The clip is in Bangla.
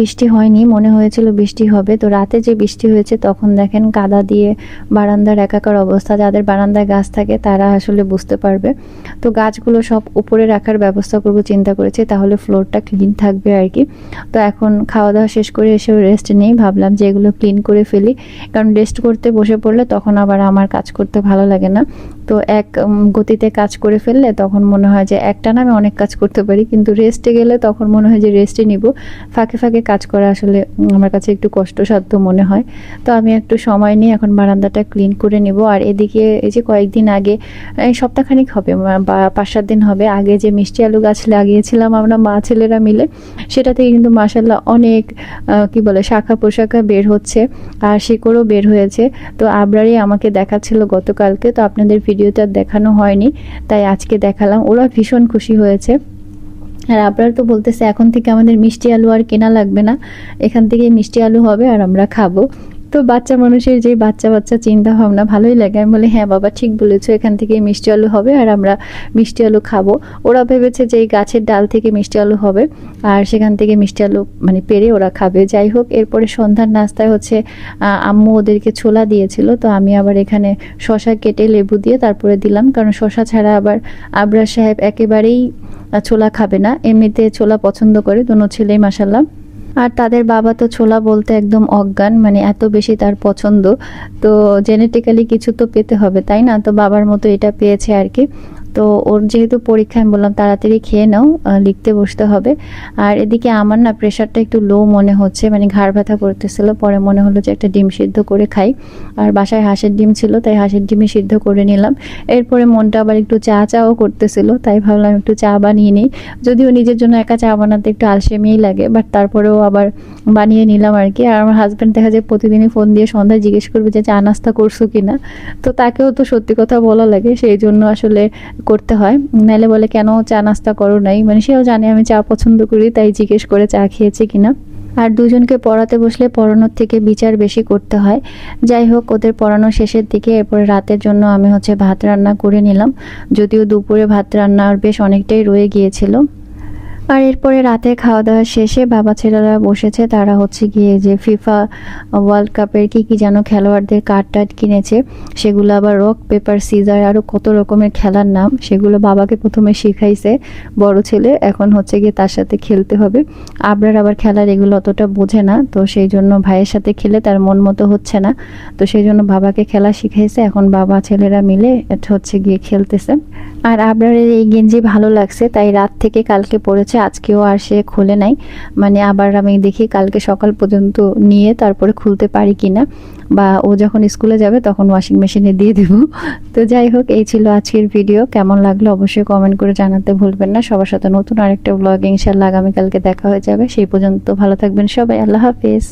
বৃষ্টি হয়নি, মনে হয়েছিল বৃষ্টি হবে। তো রাতে যে বৃষ্টি হয়েছে তখন দেখেন কাদা দিয়ে বারান্দার একাকার অবস্থা। যাদের বারান্দায় গাছ থাকে তারা আসলে বুঝতে পারবে। তো গাছগুলো সব উপরে রাখার ব্যবস্থা করব চিন্তা করেছি, তাহলে ফ্লোরটা ক্লিন থাকবে আর কি। তো এখন খাওয়া দাওয়া শেষ করে এসে রেস্ট নেই, ভাবলাম যে এগুলো ক্লিন করে ফেলি, কারণ রেস্ট করতে বসে পড়লে তখন আবার আমার কাজ করতে ভালো লাগে না। তো এক গতিতে কাজ করে ফেললে তখন মনে হয় যে একটানা আমি অনেক কাজ করতে পারি, কিন্তু রেস্টে গেলে তখন মনে হয় যে রেস্টে নিব, ফাঁকে ফাঁকে কাজ করা আসলে আমার কাছে একটু কষ্টসাধ্য মনে হয়। তো আমি একটু সময় নিয়ে এখন বারান্দাটা ক্লিন করে নিব। আর এদিকে এই যে কয়েকদিন আগে, এই সপ্তাহখানিক হবে বা 5-7 দিন হবে, আগে যে মিষ্টি আলু গাছ লাগিয়েছিলাম আমরা মা ছেলেরা মিলে, সেটা থেকে কিন্তু মাশাআল্লাহ অনেক কি বলে শাখা পোশাখা বের হচ্ছে, আর শিকড়ও বের হয়েছে। তো আবরারই আমাকে দেখাচ্ছিল গতকালকে, তো আপনাদের ভিডিওটা দেখানো হয়নি, তাই আজকে দেখালাম। ওরা ভীষণ খুশি হয়েছে। আর আবরার তো বলতেছে এখন থেকে আমাদের মিষ্টি আলু আর কেনা লাগবে না, এখান থেকে মিষ্টি আলু হবে আর আমরা খাবো। তো বাচ্চা মানুষের যে বাচ্চা বাচ্চা চিন্তা ভাবনা ভালোই লাগে। আমি বলি হ্যাঁ বাবা ঠিক বলেছো, এখান থেকে মিষ্টি আলু হবে আর আমরা মিষ্টি আলু খাবো। ওরা ভেবেছে যে এই গাছের ডাল থেকে মিষ্টি আলু হবে আর সেখান থেকে মিষ্টি আলু মানে পেরে ওরা খাবে। যাই হোক, এরপরে সন্ধ্যার নাস্তায় হচ্ছে আম্মু ওদেরকে ছোলা দিয়েছিল, তো আমি আবার এখানে শসা কেটে লেবু দিয়ে তারপরে দিলাম, কারণ শসা ছাড়া আবার আবরার সাহেব একেবারেই ছোলা খাবে না। এমনিতে ছোলা পছন্দ করে দোনো ছেলেই মাশাআল্লাহ। আর তাদের বাবা তো ছোলা বলতে একদম অজ্ঞান, মানে এত বেশি তার পছন্দ। তো জেনেটিক্যালি কিছু তো পেতে হবে তাই না, তো বাবার মতো এটা পেয়েছে আর কি। তো ওর যেহেতু পরীক্ষা, আমি বললাম তাড়াতাড়ি খেয়ে নাও, লিখতে বসতে হবে। আর এদিকে আমার না প্রেশারটা একটু লো মনে হচ্ছে, মানে ঘাড় ব্যথা করতেছিল। পরে মনে হলো যে একটা ডিম সিদ্ধ করে খাই, আর বাসায় হাঁসের ডিম ছিল তাই হাঁসের ডিমই সিদ্ধ করে নিলাম। এরপরে মনটা আবার একটু চাও করতেছিল, তাই ভাবলাম একটু চা বানিয়ে নিই। যদিও নিজের জন্য একা চা বানাতে একটু আলসেমিই লাগে, বাট তারপরেও আবার বানিয়ে নিলাম আর কি। আর আমার হাজব্যান্ড দেখা যায় প্রতিদিনই ফোন দিয়ে সন্ধ্যায় জিজ্ঞেস করবে যে চা নাস্তা করছো কিনা, তো তাকেও তো সত্যি কথা বলা লাগে, সেই জন্য আসলে করতে হয়। নাইলে বলে কেন চা নাস্তা করো নাই, মানে সেও জানে আমি চা পছন্দ করি, তাই জিজ্ঞেস করে চা খেয়েছে কিনা। আর দুজনকে পড়াতে বসলে পড়ানোর থেকে বিচার বেশি করতে হয়। যাই হোক, ওদের পড়ানো শেষের দিকে এরপরে রাতের জন্য আমি হচ্ছে ভাত রান্না করে নিলাম, যদিও দুপুরে ভাত রান্নার বেশ অনেকটাই রয়ে গিয়েছিল। আর এরপরে রাতে খাওয়া দাওয়া শেষে বাবা ছেলেরা বসেছে, তারা হচ্ছে গিয়ে যে ফিফা ওয়ার্ল্ড কাপের কি যেন খেলোয়াড়দের কার্ড টার্ড কিনেছে, সেগুলো আবার রক পেপার সিজার আরও কত রকমের খেলার নাম, সেগুলো বাবাকে প্রথমে শিখাইছে বড় ছেলে, এখন হচ্ছে গিয়ে তার সাথে খেলতে হবে। আবরার আবার খেলার এগুলো অতটা বোঝে না, তো সেই জন্য ভাইয়ের সাথে খেলে তার মন মতো হচ্ছে না, তো সেই জন্য বাবাকে খেলা শিখাইছে। এখন বাবা ছেলেরা মিলে এটা হচ্ছে গিয়ে খেলতেছে। আর আবরারের এই গেঞ্জি ভালো লাগছে, তাই রাত থেকে কালকে পরেছে, আজকেও আর সে খোলে নাই। মানে আবার আমি দেখি কালকে সকাল পর্যন্ত নিয়ে তারপরে খুলতে পারি কিনা, বা ও যখন স্কুলে যাবে তখন ওয়াশিং মেশিনে দিয়ে দেব। তো যাই হোক, এই ছিল আজকের ভিডিও। কেমন লাগলো অবশ্যই কমেন্ট করে জানাতে ভুলবেন না। সবার সাথে নতুন আরেকটা ব্লগ ইনশাআল্লাহ আগামীকালকে দেখা হয়ে যাবে। সেই পর্যন্ত ভালো থাকবেন সবাই, আল্লাহ হাফেজ।